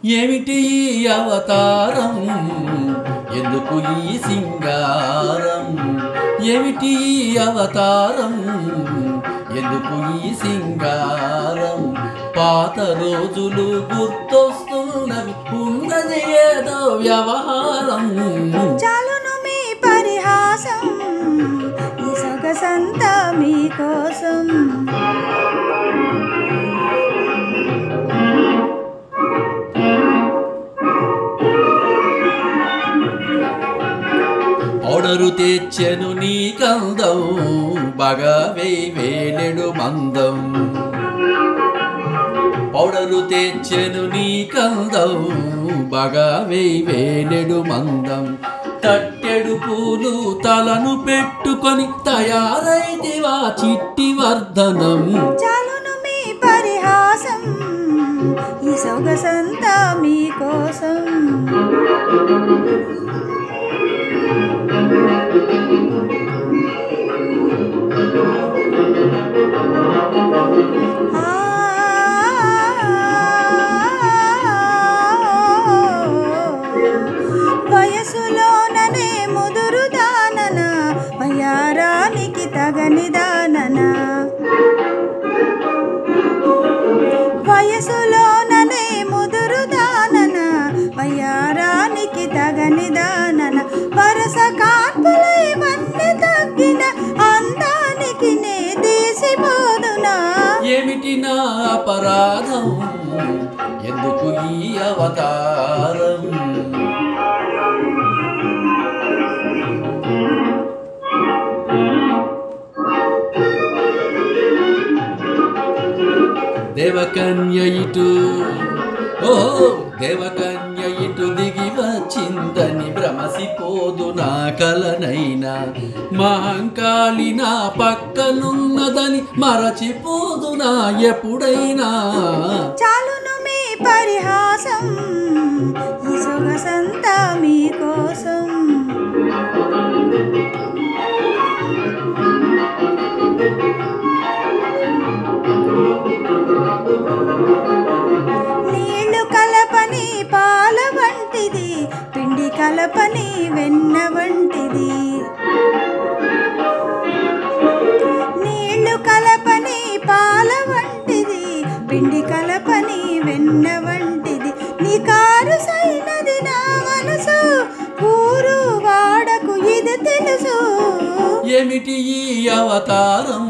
ఏమిటి ఈ అవతారం, ఎందుకు ఈ సింగారం? ఏమిటి ఈ అవతారం, ఎందుకు ఈ సింగారం? పాత రోజులు గుర్తొస్తున్నవి, ఉన్నది ఏదో వ్యవహారం. చాలును మీ పరిహాసం, ఈ సొగసంతా మీకోసం. పౌడరు తెచ్చెను నీ కందం, బాగా వేలెడు మందం. పౌడరు తెచ్చెను నీ కందం, బాగా వేలెడు మందం. తట్టెడు పూలు తలను పెట్టుకొని తయారైతివా చిట్టి వర్ధనం. చాలును మీ పరిహాసం, ఈ సొగసంతా మీకోసం. వయసులోననే ముదురు దానన, వయారానికి తగని దానన. వయసులోననే ముదురు దానన, వయారానికి తగని దానన. వరస కాన్పులై వన్నె తగ్గిన అందానికి నే తీసిపోదునా. ఏమిటి నా అపరాధం, ఎందుకు ఈ అవతారం? దేవకన్య ఇటు, ఓ దేవకన్య ఇటు దిగి వచ్చిందని భ్రమసిపోదు నా కలనైనా. మహంకాళి నా పక్కనున్నదని మరచిపోదు నా ఎప్పుడైనా. చాలును మీ పరిహాసం, ఈ సొగసంతా మీకోసం. నీళ్లు కలపని పాల వంటిది, పిండి కలపని వెన్న వంటిది. నీళ్లు కలపని పాల వంటిది, పిండి కలపని వెన్న వంటిది. నీ కారు సైనది నా మనసు, ఊరు వాడకు ఇది తెలుసు. ఏమిటి ఈ అవతారం,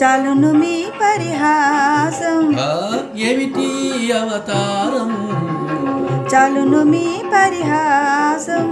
చాలును మీ పరిహాసం. ఏమిటి ఈ అవతారం? చాలును మీ పరిహాసం.